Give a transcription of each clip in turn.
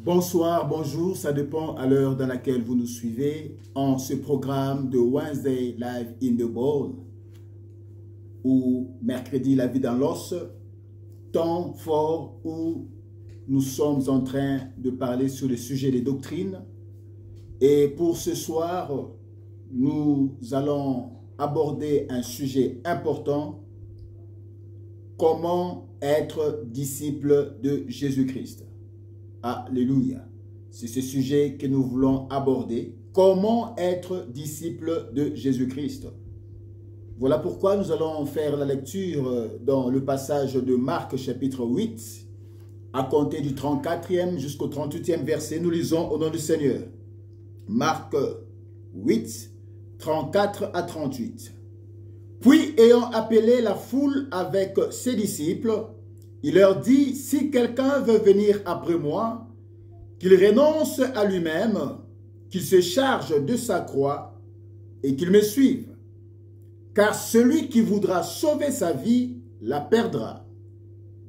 Bonsoir, bonjour, ça dépend à l'heure dans laquelle vous nous suivez en ce programme de Wednesday Live in the Bone ou mercredi La vie dans l'os, temps fort où nous sommes en train de parler sur le sujet des doctrines. Et pour ce soir, nous allons aborder un sujet important: comment être disciple de Jésus-Christ. Alléluia. C'est ce sujet que nous voulons aborder. Comment être disciple de Jésus-Christ. Voilà pourquoi nous allons faire la lecture dans le passage de Marc chapitre 8, à compter du 34e jusqu'au 38e verset. Nous lisons au nom du Seigneur. Marc 8, 34 à 38. Puis, ayant appelé la foule avec ses disciples, il leur dit: si quelqu'un veut venir après moi, qu'il renonce à lui-même, qu'il se charge de sa croix et qu'il me suive. Car celui qui voudra sauver sa vie la perdra.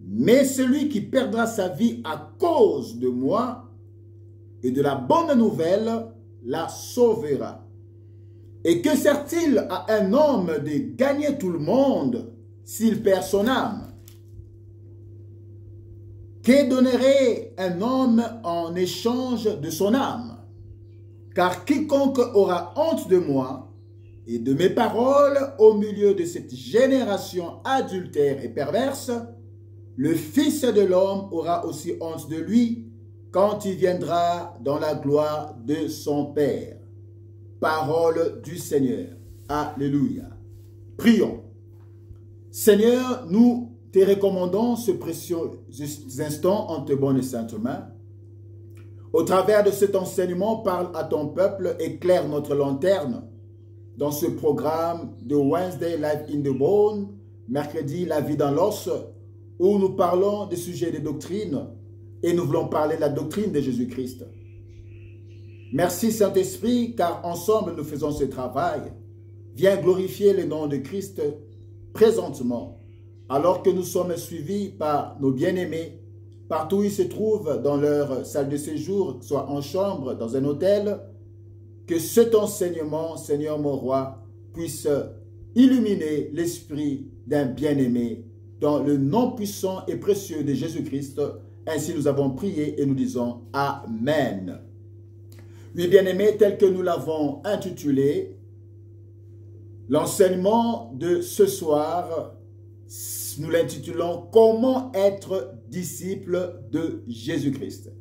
Mais celui qui perdra sa vie à cause de moi et de la bonne nouvelle la sauvera. Et que sert-il à un homme de gagner tout le monde s'il perd son âme? Que donnerait un homme en échange de son âme? Car quiconque aura honte de moi et de mes paroles au milieu de cette génération adultère et perverse, le Fils de l'homme aura aussi honte de lui quand il viendra dans la gloire de son Père. Parole du Seigneur. Alléluia. Prions. Seigneur, nous te recommandons ce précieux instant en tes bonnes et saintes mains. Au travers de cet enseignement, parle à ton peuple, éclaire notre lanterne dans ce programme de Wednesday Live in the Bone, mercredi La vie dans l'os, où nous parlons des sujets des doctrines et nous voulons parler de la doctrine de Jésus-Christ. Merci Saint-Esprit, car ensemble nous faisons ce travail. Viens glorifier le nom de Christ présentement, alors que nous sommes suivis par nos bien-aimés, partout où ils se trouvent dans leur salle de séjour, soit en chambre, dans un hôtel, que cet enseignement, Seigneur mon roi, puisse illuminer l'esprit d'un bien-aimé dans le nom puissant et précieux de Jésus-Christ. Ainsi nous avons prié et nous disons Amen. Oui, bien-aimés, tel que nous l'avons intitulé, l'enseignement de ce soir, nous l'intitulons « Comment être disciple de Jésus-Christ ».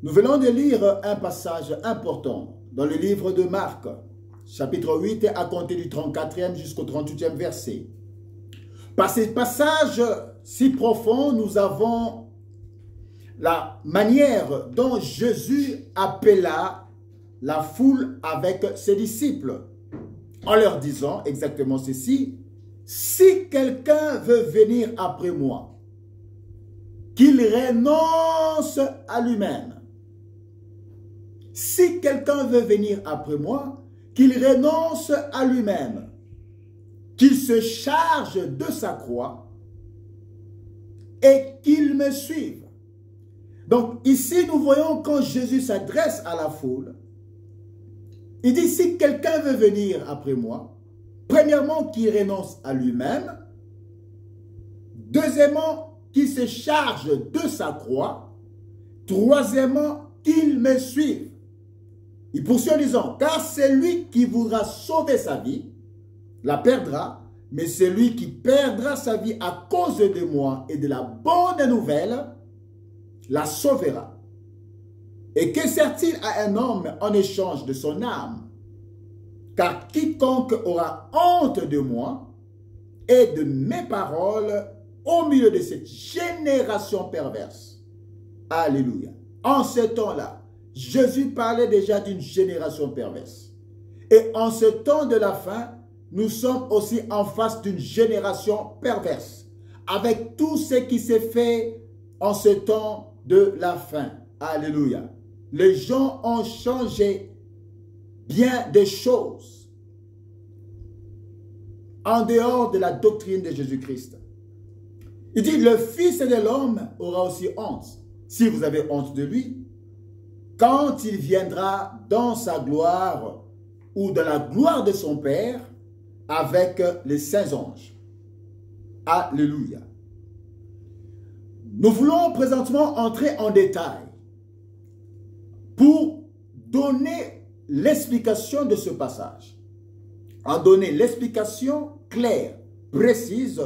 Nous venons de lire un passage important dans le livre de Marc, chapitre 8, à compter du 34e jusqu'au 38e verset. Par ce passage si profond, nous avons la manière dont Jésus appela la foule avec ses disciples, en leur disant exactement ceci: si quelqu'un veut venir après moi, qu'il renonce à lui-même. Si quelqu'un veut venir après moi, qu'il renonce à lui-même, qu'il se charge de sa croix et qu'il me suive. Donc ici, nous voyons quand Jésus s'adresse à la foule, il dit: si quelqu'un veut venir après moi, premièrement, qu'il renonce à lui-même. Deuxièmement, qu'il se charge de sa croix. Troisièmement, qu'il me suive. Il poursuit en disant: car celui qui voudra sauver sa vie la perdra, mais celui qui perdra sa vie à cause de moi et de la bonne nouvelle la sauvera. Et que sert-il à un homme en échange de son âme? Car quiconque aura honte de moi et de mes paroles au milieu de cette génération perverse. Alléluia. En ce temps-là, Jésus parlait déjà d'une génération perverse. Et en ce temps de la fin, nous sommes aussi en face d'une génération perverse, avec tout ce qui s'est fait en ce temps de la fin. Alléluia. Les gens ont changé bien des choses en dehors de la doctrine de Jésus-Christ. Il dit: le Fils de l'homme aura aussi honte. Si vous avez honte de lui, quand il viendra dans sa gloire ou dans la gloire de son Père avec les saints anges. Alléluia. Nous voulons présentement entrer en détail pour donner l'explication de ce passage. En donner l'explication claire, précise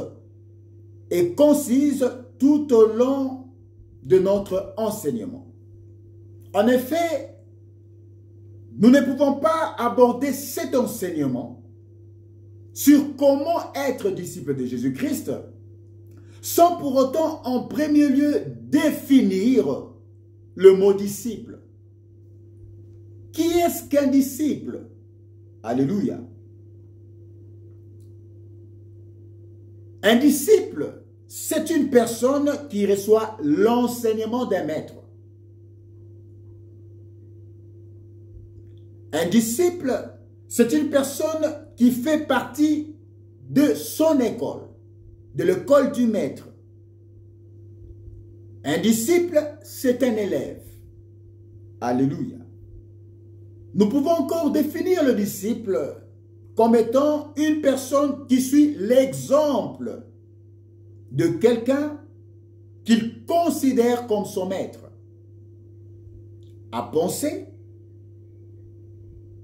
et concise tout au long de notre enseignement. En effet, nous ne pouvons pas aborder cet enseignement sur comment être disciple de Jésus-Christ sans pour autant en premier lieu définir le mot disciple. Qui est-ce qu'un disciple? Alléluia. Un disciple, c'est une personne qui reçoit l'enseignement d'un maître. Un disciple, c'est une personne qui fait partie de son école, de l'école du maître. Un disciple, c'est un élève. Alléluia. Nous pouvons encore définir le disciple comme étant une personne qui suit l'exemple de quelqu'un qu'il considère comme son maître. À penser,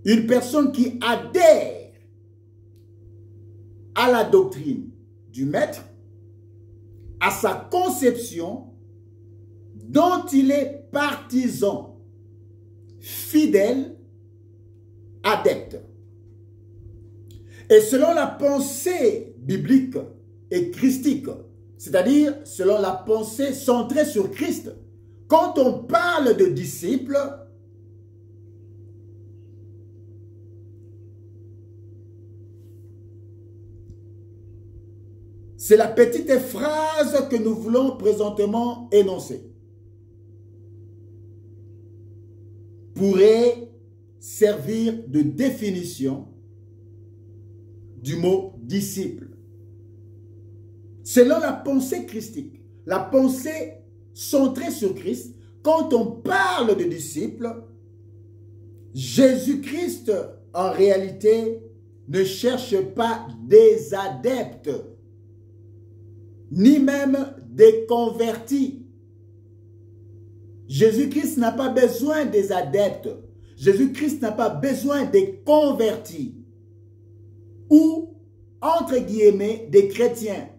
une personne qui adhère à la doctrine du maître, à sa conception dont il est partisan, fidèle, adepte. Et selon la pensée biblique et christique, c'est-à-dire selon la pensée centrée sur Christ, quand on parle de disciple, c'est la petite phrase que nous voulons présentement énoncer. Pourrait servir de définition du mot disciple. Selon la pensée christique, la pensée centrée sur Christ, quand on parle de disciple, Jésus-Christ, en réalité, ne cherche pas des adeptes, ni même des convertis. Jésus-Christ n'a pas besoin des adeptes. Jésus-Christ n'a pas besoin des convertis ou, entre guillemets, des chrétiens.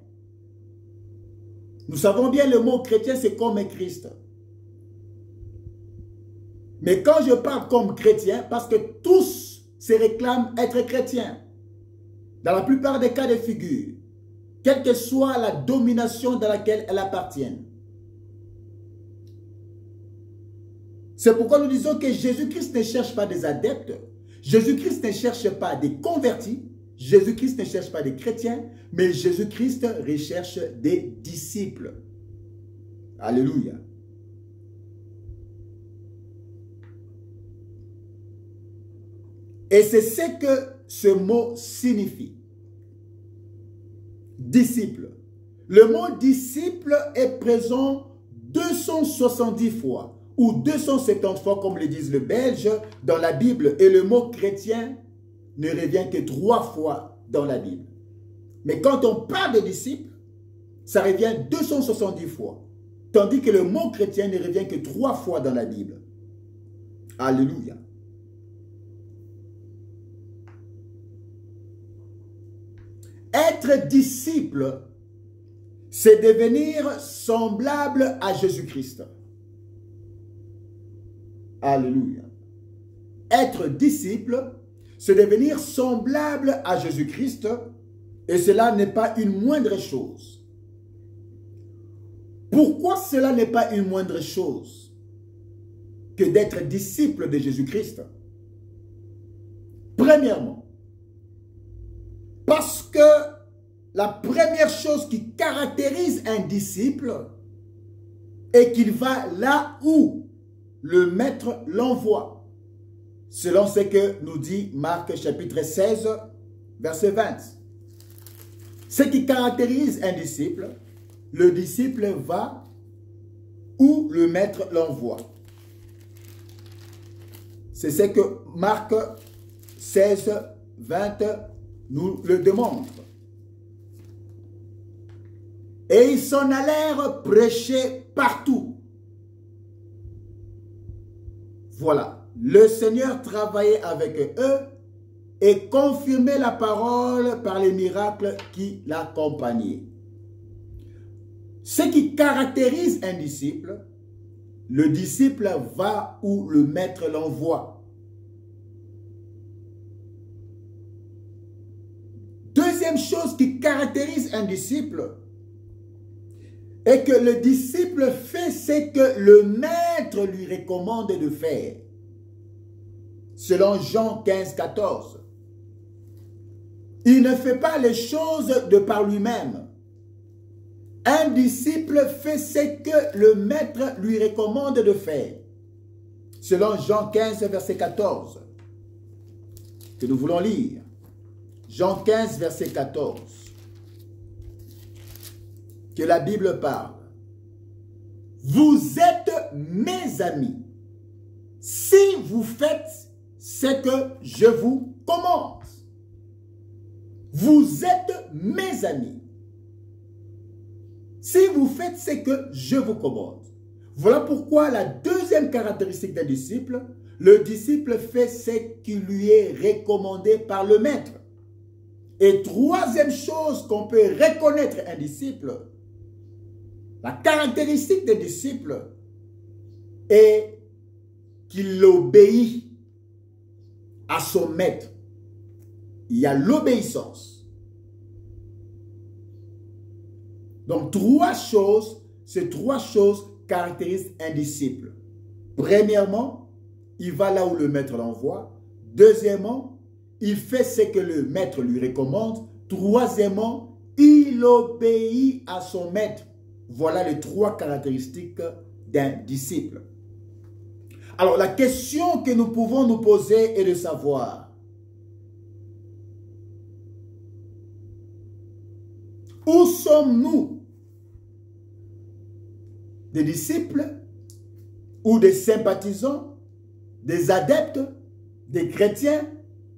Nous savons bien le mot chrétien, c'est comme Christ. Mais quand je parle comme chrétien, parce que tous se réclament être chrétiens, dans la plupart des cas de figure, quelle que soit la domination dans laquelle elles appartiennent. C'est pourquoi nous disons que Jésus-Christ ne cherche pas des adeptes, Jésus-Christ ne cherche pas des convertis, Jésus-Christ ne cherche pas des chrétiens, mais Jésus-Christ recherche des disciples. Alléluia. Et c'est ce que ce mot signifie. Disciple. Le mot disciple est présent 270 fois ou 270 fois, comme le disent les Belges, dans la Bible. Et le mot chrétien ne revient que 3 fois dans la Bible. Mais quand on parle de disciple, ça revient 270 fois. Tandis que le mot chrétien ne revient que 3 fois dans la Bible. Alléluia. Être disciple, c'est devenir semblable à Jésus-Christ. Alléluia. Être disciple, c'est devenir semblable à Jésus-Christ, et cela n'est pas une moindre chose. Pourquoi cela n'est pas une moindre chose que d'être disciple de Jésus-Christ? Premièrement, parce que la première chose qui caractérise un disciple est qu'il va là où le maître l'envoie. Selon ce que nous dit Marc chapitre 16, verset 20. Ce qui caractérise un disciple, le disciple va où le maître l'envoie. C'est ce que Marc 16, 20 nous le démontre. Et ils s'en allèrent prêcher partout. Voilà, le Seigneur travaillait avec eux et confirmait la parole par les miracles qui l'accompagnaient. Ce qui caractérise un disciple, le disciple va où le maître l'envoie. Deuxième chose qui caractérise un disciple est que le disciple fait ce que le maître lui recommande de faire. Selon Jean 15, 14. Il ne fait pas les choses de par lui-même. Un disciple fait ce que le maître lui recommande de faire. Selon Jean 15, verset 14. Que nous voulons lire. Jean 15, verset 14. Que la Bible parle. Vous êtes mes amis si vous faites ce que je vous commande. Vous êtes mes amis si vous faites ce que je vous commande. Voilà pourquoi la deuxième caractéristique d'un disciple, le disciple fait ce qui lui est recommandé par le maître. Et troisième chose qu'on peut reconnaître un disciple, la caractéristique des disciples est qu'il obéit à son maître. Il y a l'obéissance. Donc, ces trois choses caractérisent un disciple. Premièrement, il va là où le maître l'envoie. Deuxièmement, il fait ce que le maître lui recommande. Troisièmement, il obéit à son maître. Voilà les trois caractéristiques d'un disciple. Alors, la question que nous pouvons nous poser est de savoir: où sommes-nous? Des disciples ou des sympathisants, des adeptes, des chrétiens,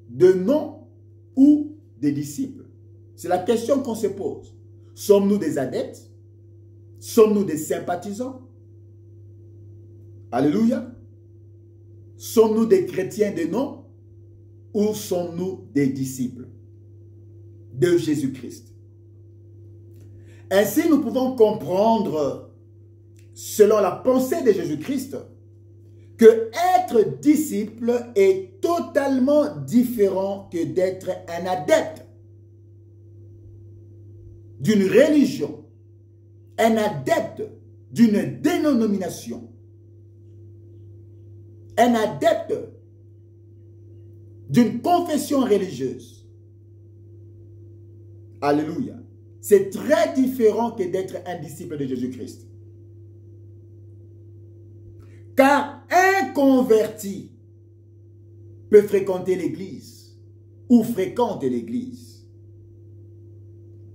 de non ou des disciples? C'est la question qu'on se pose. Sommes-nous des adeptes? Sommes-nous des sympathisants? Alléluia. Sommes-nous des chrétiens de non ou sommes-nous des disciples de Jésus-Christ? Ainsi, nous pouvons comprendre, selon la pensée de Jésus-Christ, que être disciple est totalement différent que d'être un adepte d'une religion, un adepte d'une dénomination, un adepte d'une confession religieuse. Alléluia. C'est très différent que d'être un disciple de Jésus-Christ. Car un converti peut fréquenter l'église ou fréquente l'église,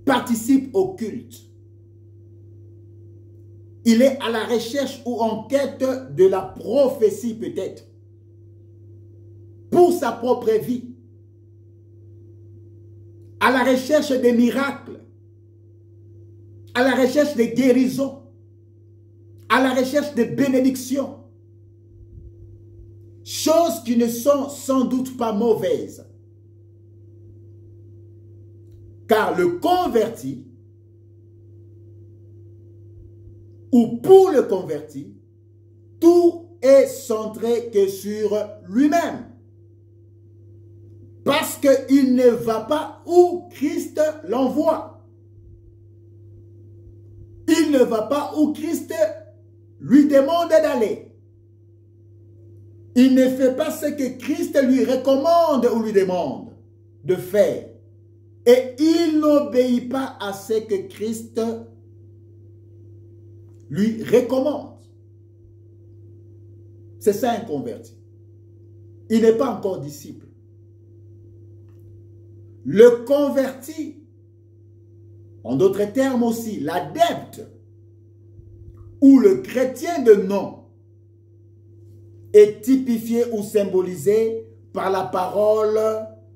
participe au culte. Il est à la recherche ou en quête de la prophétie peut-être pour sa propre vie, à la recherche des miracles, à la recherche des guérisons, à la recherche des bénédictions. Choses qui ne sont sans doute pas mauvaises. Car le converti, ou pour le converti, tout est centré que sur lui-même. Parce qu'il ne va pas où Christ l'envoie. Il ne va pas où Christ lui demande d'aller. Il ne fait pas ce que Christ lui recommande ou lui demande de faire. Et il n'obéit pas à ce que Christ lui recommande. C'est ça un converti. Il n'est pas encore disciple. Le converti, en d'autres termes aussi, l'adepte ou le chrétien de nom, est typifié ou symbolisé par la parole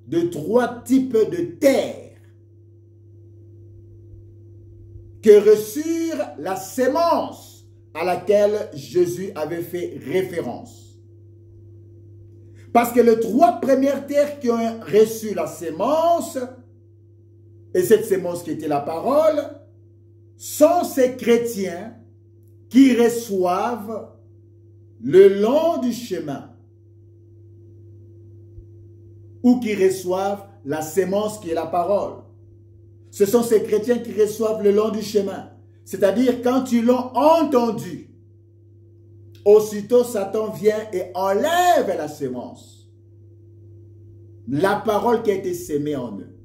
de 3 types de terre que reçurent la sémence à laquelle Jésus avait fait référence. Parce que les 3 premières terres qui ont reçu la sémence, et cette sémence qui était la parole, sont ces chrétiens qui reçoivent le long du chemin ou qui reçoivent la sémence qui est la parole. Ce sont ces chrétiens qui reçoivent le long du chemin. C'est-à-dire quand ils l'ont entendu, aussitôt Satan vient et enlève la sémence. La parole qui a été sémée en eux.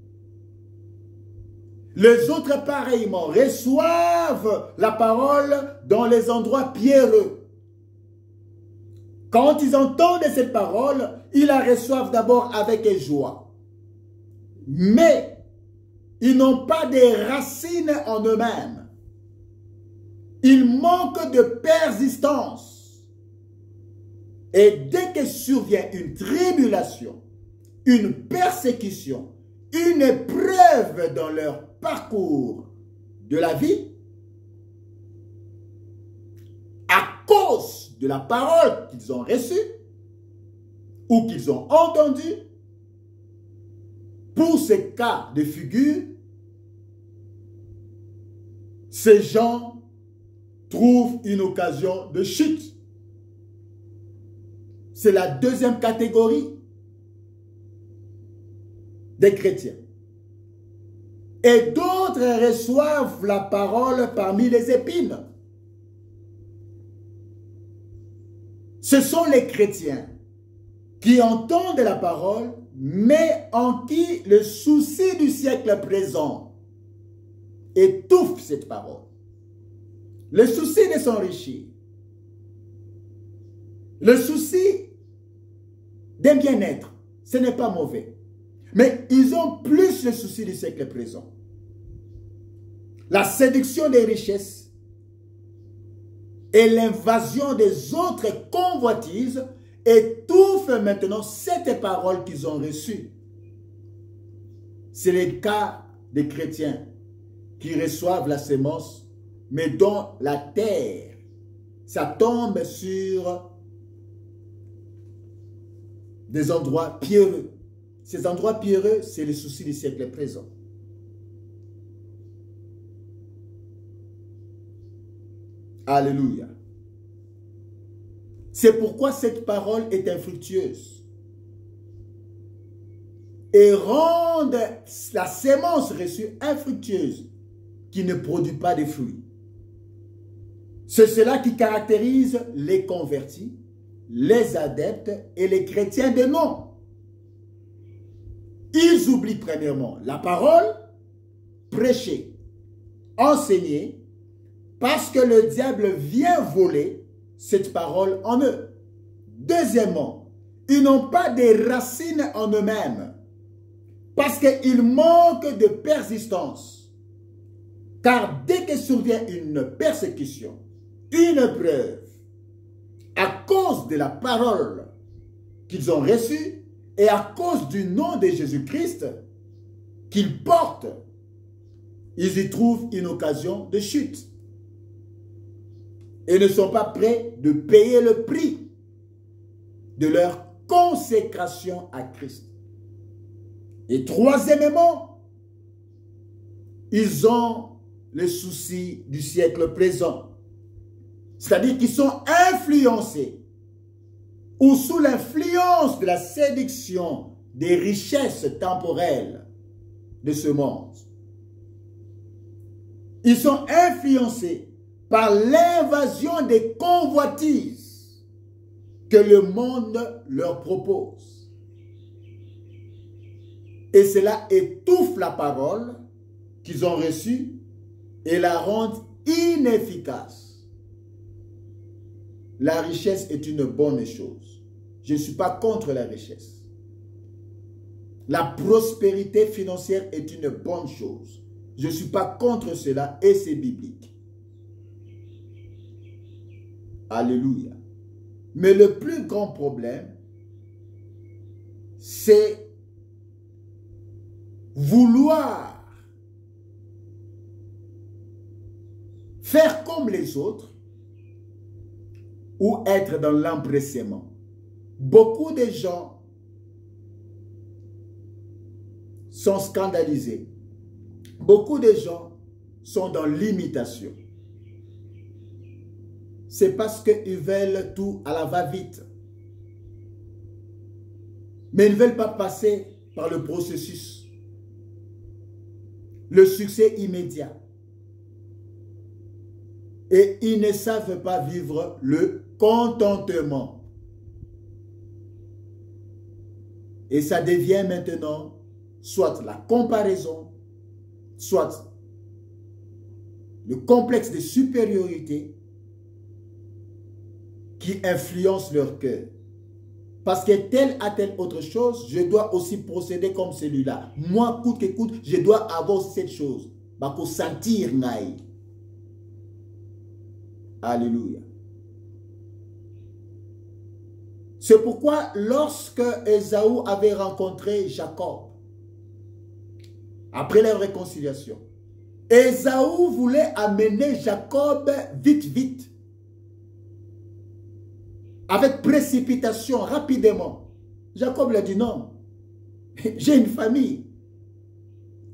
Les autres, pareillement, reçoivent la parole dans les endroits pierreux. Quand ils entendent cette parole, ils la reçoivent d'abord avec joie. Mais ils n'ont pas des racines en eux-mêmes. Ils manquent de persistance. Et dès que survient une tribulation, une persécution, une épreuve dans leur parcours de la vie, à cause de la parole qu'ils ont reçue ou qu'ils ont entendue, pour ces cas de figure, ces gens trouvent une occasion de chute. C'est la deuxième catégorie des chrétiens. Et d'autres reçoivent la parole parmi les épines. Ce sont les chrétiens qui entendent la parole, mais en qui le souci du siècle présent étouffe cette parole. Le souci de s'enrichir, le souci d'un bien-être, ce n'est pas mauvais. Mais ils ont plus le souci du siècle présent. La séduction des richesses et l'invasion des autres convoitises étouffent maintenant cette parole qu'ils ont reçue. C'est le cas des chrétiens qui reçoivent la sémence, mais dont la terre, ça tombe sur des endroits pierreux. Ces endroits pierreux, c'est le souci du siècle présent. Alléluia. C'est pourquoi cette parole est infructueuse et rend la sémence reçue infructueuse qui ne produit pas de fruits. C'est cela qui caractérise les convertis, les adeptes et les chrétiens de nom. Ils oublient premièrement la parole, prêcher, enseigner, parce que le diable vient voler cette parole en eux. Deuxièmement, ils n'ont pas de racines en eux-mêmes, parce qu'ils manquent de persistance. Car dès que survient une persécution, une épreuve, à cause de la parole qu'ils ont reçue, et à cause du nom de Jésus-Christ qu'ils portent, ils y trouvent une occasion de chute. Et ne sont pas prêts de payer le prix de leur consécration à Christ. Et troisièmement, ils ont le souci du siècle présent. C'est-à-dire qu'ils sont influencés ou sous l'influence de la séduction des richesses temporelles de ce monde. Ils sont influencés par l'invasion des convoitises que le monde leur propose. Et cela étouffe la parole qu'ils ont reçue et la rend inefficace. La richesse est une bonne chose. Je ne suis pas contre la richesse. La prospérité financière est une bonne chose. Je ne suis pas contre cela et c'est biblique. Alléluia. Mais le plus grand problème, c'est vouloir faire comme les autres ou être dans l'empressement. Beaucoup de gens sont scandalisés. Beaucoup de gens sont dans l'imitation. C'est parce qu'ils veulent tout à la va-vite. Mais ils ne veulent pas passer par le processus. Le succès immédiat. Et ils ne savent pas vivre le contentement. Et ça devient maintenant soit la comparaison, soit le complexe de supériorité qui influence leur cœur. Parce que telle a telle autre chose, je dois aussi procéder comme celui-là. Moi, coûte que coûte, je dois avoir cette chose. Pour sentir naï. Alléluia. C'est pourquoi lorsque Ésaü avait rencontré Jacob, après leur réconciliation, Ésaü voulait amener Jacob vite, vite. Avec précipitation, rapidement. Jacob lui a dit non. J'ai une famille.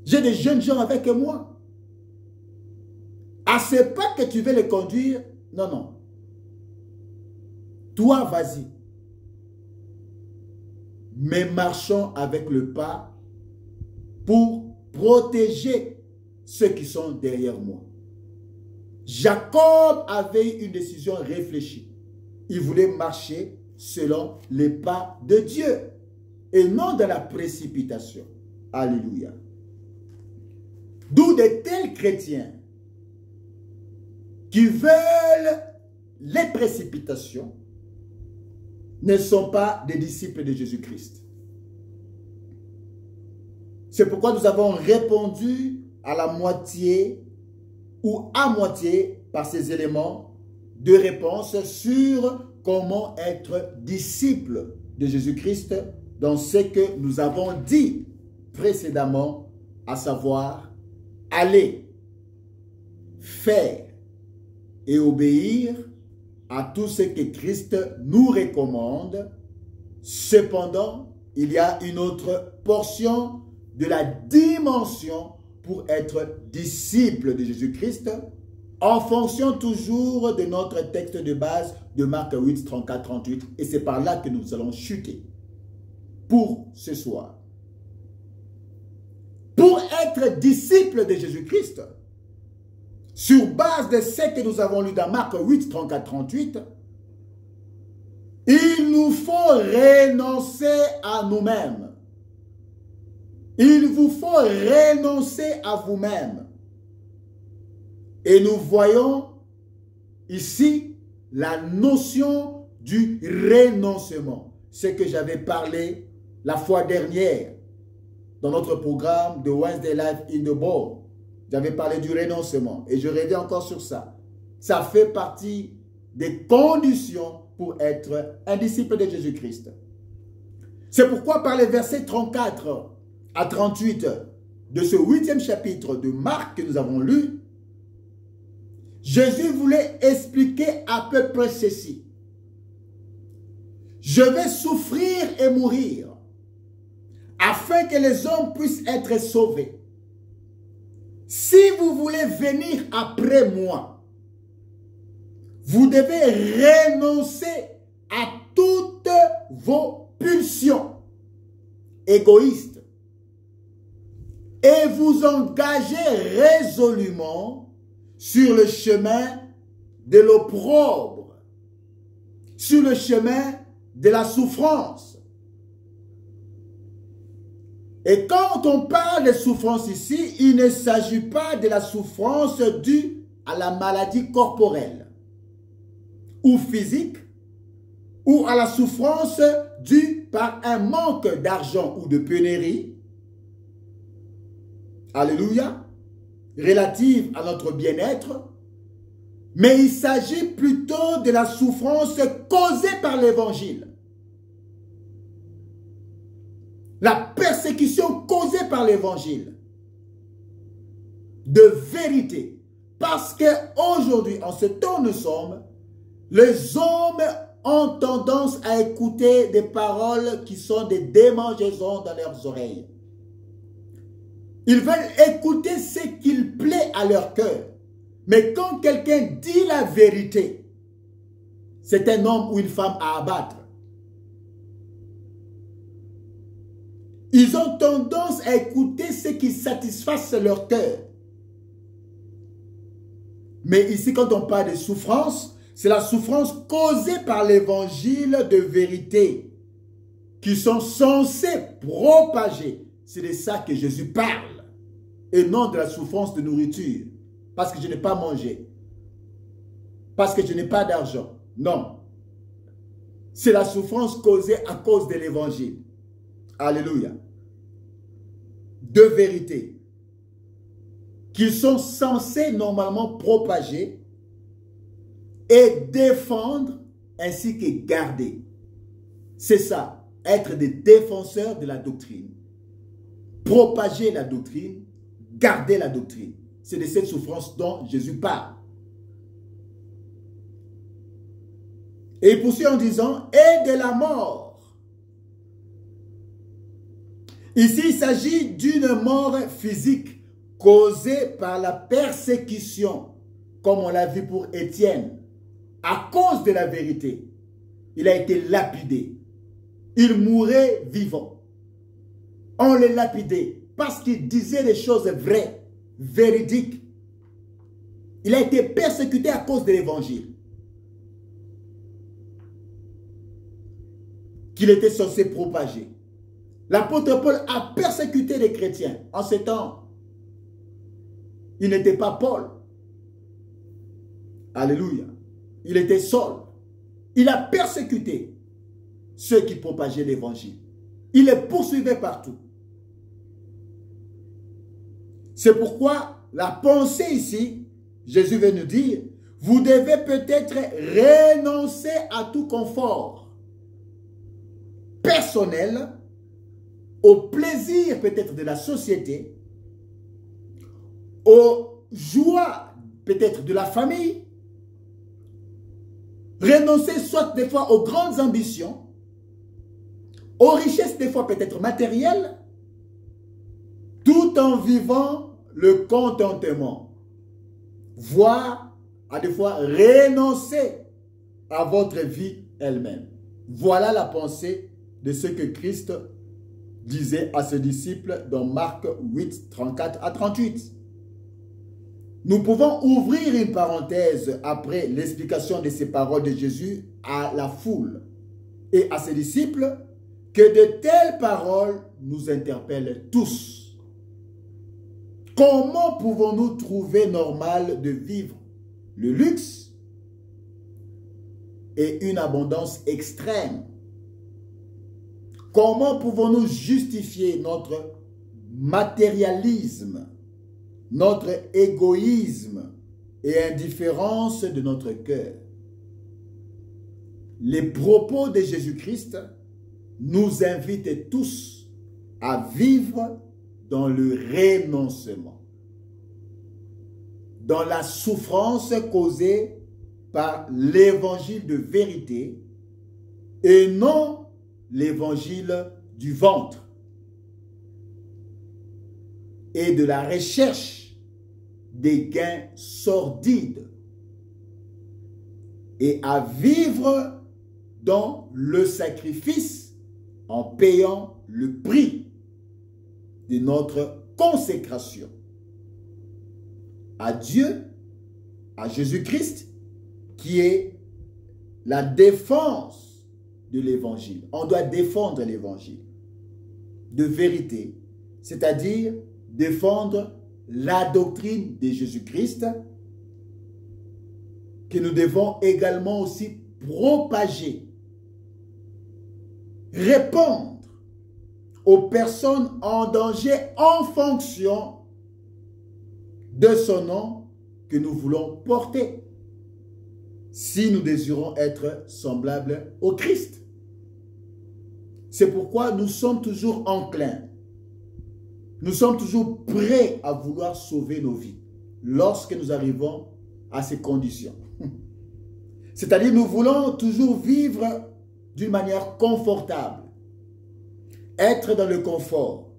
J'ai des jeunes gens avec moi. Ah, c'est pas que tu veux les conduire. Non, non. Toi, vas-y. Mais marchons avec le pas pour protéger ceux qui sont derrière moi. Jacob avait une décision réfléchie. Il voulait marcher selon les pas de Dieu et non de la précipitation. Alléluia. D'où de tels chrétiens qui veulent les précipitations ne sont pas des disciples de Jésus-Christ. C'est pourquoi nous avons répondu à la moitié ou à moitié par ces éléments de réponse sur comment être disciple de Jésus-Christ dans ce que nous avons dit précédemment, à savoir aller, faire et obéir à tout ce que Christ nous recommande. Cependant, il y a une autre portion de la dimension pour être disciple de Jésus-Christ, en fonction toujours de notre texte de base de Marc 8, 34, 38. Et c'est par là que nous allons chuter pour ce soir. Pour être disciple de Jésus-Christ, sur base de ce que nous avons lu dans Marc 8, 34, 38, il nous faut renoncer à nous-mêmes. Il vous faut renoncer à vous-même. Et nous voyons ici la notion du renoncement. Ce que j'avais parlé la fois dernière dans notre programme de Wednesday Life in the Bowl. J'avais parlé du renoncement et je reviens encore sur ça. Ça fait partie des conditions pour être un disciple de Jésus-Christ. C'est pourquoi par les versets 34 à 38 de ce 8e chapitre de Marc que nous avons lu, Jésus voulait expliquer à peu près ceci. Je vais souffrir et mourir afin que les hommes puissent être sauvés. Si vous voulez venir après moi, vous devez renoncer à toutes vos pulsions égoïstes et vous engager résolument sur le chemin de l'opprobre, sur le chemin de la souffrance. Et quand on parle de souffrance ici, il ne s'agit pas de la souffrance due à la maladie corporelle ou physique ou à la souffrance due par un manque d'argent ou de pénurie. Alléluia. Relative à notre bien-être. Mais il s'agit plutôt de la souffrance causée par l'évangile. La persécution causée par l'évangile. De vérité. Parce qu'aujourd'hui, en ce temps où nous sommes, les hommes ont tendance à écouter des paroles qui sont des démangeaisons dans leurs oreilles. Ils veulent écouter ce qu'il plaît à leur cœur. Mais quand quelqu'un dit la vérité, c'est un homme ou une femme à abattre. Ils ont tendance à écouter ce qui satisfasse leur cœur. Mais ici, quand on parle de souffrance, c'est la souffrance causée par l'évangile de vérité qui sont censés propager. C'est de ça que Jésus parle. Et non de la souffrance de nourriture. Parce que je n'ai pas mangé. Parce que je n'ai pas d'argent. Non. C'est la souffrance causée à cause de l'évangile. Alléluia. De vérité. Qui sont censés normalement propager et défendre ainsi que garder. C'est ça, être des défenseurs de la doctrine. Propager la doctrine, garder la doctrine. C'est de cette souffrance dont Jésus parle. Et il poursuit en disant, et de la mort. Ici, il s'agit d'une mort physique causée par la persécution, comme on l'a vu pour Étienne, à cause de la vérité. Il a été lapidé. Il mourait vivant. On le lapidait parce qu'il disait des choses vraies, véridiques. Il a été persécuté à cause de l'évangile qu'il était censé propager. L'apôtre Paul a persécuté les chrétiens en ce temps. Il n'était pas Paul. Alléluia. Il était Saul. Il a persécuté ceux qui propageaient l'évangile. Il les poursuivait partout. C'est pourquoi la pensée ici, Jésus veut nous dire, vous devez peut-être renoncer à tout confort personnel, au plaisir peut-être de la société, aux joies peut-être de la famille, renoncer soit des fois aux grandes ambitions, aux richesses des fois peut-être matérielles, tout en vivant le contentement, voire à des fois renoncer à votre vie elle-même. Voilà la pensée de ce que Christ disait à ses disciples dans Marc 8, 34 à 38. Nous pouvons ouvrir une parenthèse après l'explication de ces paroles de Jésus à la foule et à ses disciples, que de telles paroles nous interpellent tous. Comment pouvons-nous trouver normal de vivre le luxe et une abondance extrême? Comment pouvons-nous justifier notre matérialisme, notre égoïsme et indifférence de notre cœur? Les propos de Jésus-Christ nous invitent tous à vivre dans le renoncement, dans la souffrance causée par l'évangile de vérité et non l'évangile du ventre et de la recherche des gains sordides et à vivre dans le sacrifice en payant le prix de notre consécration à Dieu, à Jésus-Christ, qui est la défense de l'évangile. On doit défendre l'évangile de vérité, c'est-à-dire défendre la doctrine de Jésus-Christ que nous devons également aussi propager, répondre aux personnes en danger en fonction de son nom que nous voulons porter. si nous désirons être semblables au Christ. C'est pourquoi nous sommes toujours enclins. Nous sommes toujours prêts à vouloir sauver nos vies lorsque nous arrivons à ces conditions. C'est-à-dire, nous voulons toujours vivre d'une manière confortable, être dans le confort,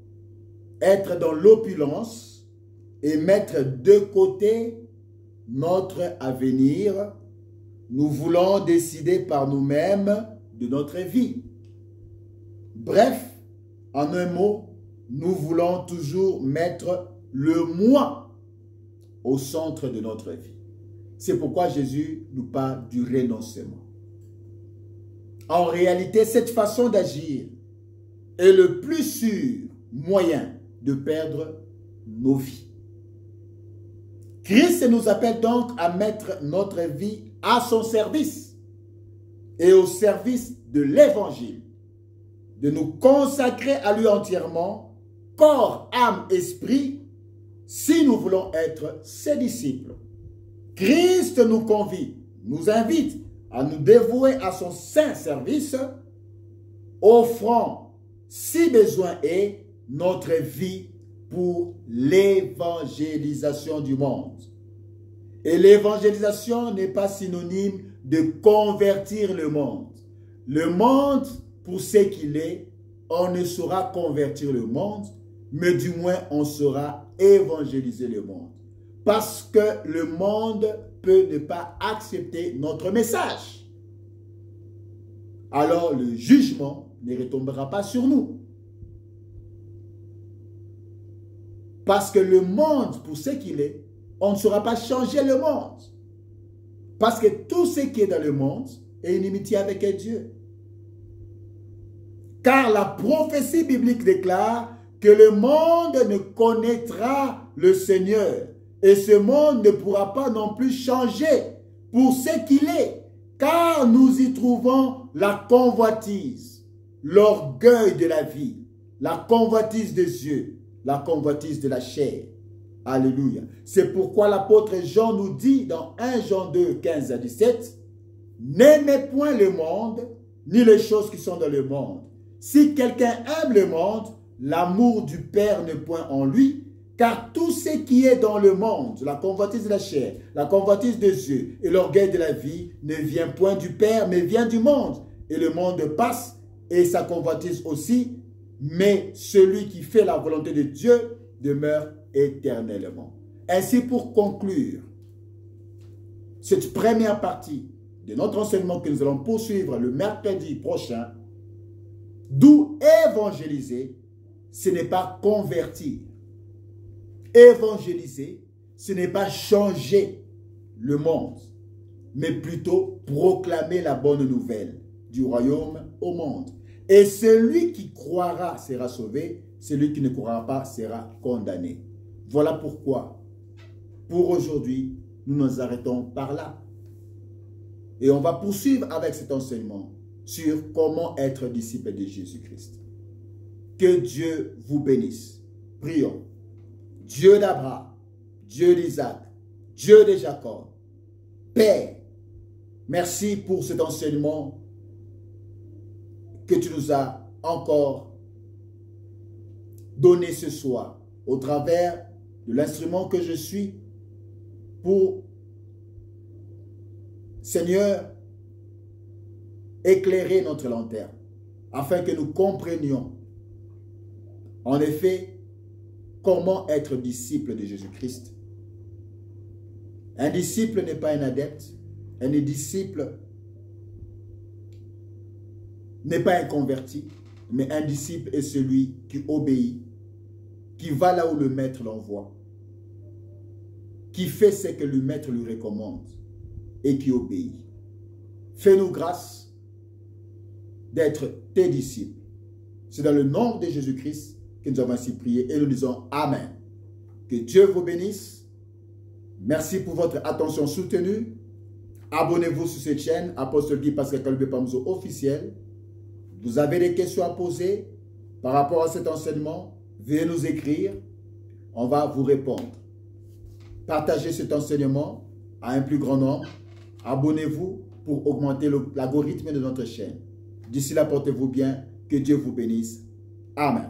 être dans l'opulence et mettre de côté notre avenir. Nous voulons décider par nous-mêmes de notre vie. Bref, en un mot, nous voulons toujours mettre le moi au centre de notre vie. C'est pourquoi Jésus nous parle du renoncement. En réalité, cette façon d'agir est le plus sûr moyen de perdre nos vies. Christ nous appelle donc à mettre notre vie à son service et au service de l'Évangile, de nous consacrer à lui entièrement, corps, âme, esprit, si nous voulons être ses disciples. Christ nous convie, nous invite à nous dévouer à son saint service, offrant, si besoin est, notre vie pour l'évangélisation du monde. Et l'évangélisation n'est pas synonyme de convertir le monde. Le monde, pour ce qu'il est, on ne saura convertir le monde, mais du moins on saura évangéliser le monde. Parce que le monde peut ne pas accepter notre message. Alors le jugement ne retombera pas sur nous. Parce que le monde, pour ce qu'il est, on ne saura pas changer le monde. Parce que tout ce qui est dans le monde est inimitié avec Dieu. Car la prophétie biblique déclare que le monde ne connaîtra le Seigneur. Et ce monde ne pourra pas non plus changer pour ce qu'il est. Car nous y trouvons la convoitise, l'orgueil de la vie, la convoitise des yeux, la convoitise de la chair. Alléluia. C'est pourquoi l'apôtre Jean nous dit dans 1 Jean 2, 15 à 17, « N'aimez point le monde, ni les choses qui sont dans le monde. Si quelqu'un aime le monde, l'amour du Père n'est point en lui, car tout ce qui est dans le monde, la convoitise de la chair, la convoitise des yeux et l'orgueil de la vie, ne vient point du Père, mais vient du monde. Et le monde passe, et sa convoitise aussi, mais celui qui fait la volonté de Dieu demeure éternellement. » Ainsi, pour conclure cette première partie de notre enseignement que nous allons poursuivre le mercredi prochain, d'où évangéliser, ce n'est pas convertir. Évangéliser, ce n'est pas changer le monde, mais plutôt proclamer la bonne nouvelle du royaume au monde. Et celui qui croira sera sauvé, celui qui ne croira pas sera condamné. Voilà pourquoi, pour aujourd'hui, nous nous arrêtons par là. Et on va poursuivre avec cet enseignement sur comment être disciple de Jésus-Christ. Que Dieu vous bénisse. Prions. Dieu d'Abraham, Dieu d'Isaac, Dieu de Jacob, Père, merci pour cet enseignement que tu nous as encore donné ce soir au travers de l'instrument que je suis pour, Seigneur, éclairer notre lanterne afin que nous comprenions en effet comment être disciple de Jésus-Christ. Un disciple n'est pas un adepte, un disciple n'est pas un converti, mais un disciple est celui qui obéit, qui va là où le maître l'envoie, qui fait ce que le maître lui recommande et qui obéit. Fais-nous grâce d'être tes disciples. C'est dans le nom de Jésus-Christ que nous avons ainsi prié et nous disons Amen. Que Dieu vous bénisse. Merci pour votre attention soutenue. Abonnez-vous sur cette chaîne, Apostle Guy Pascal Kalbe Pamzo officiel. Vous avez des questions à poser par rapport à cet enseignement, veuillez nous écrire. On va vous répondre. Partagez cet enseignement à un plus grand nombre Abonnez-vous pour augmenter l'algorithme de notre chaîne. D'ici là, portez-vous bien. Que Dieu vous bénisse. Amen.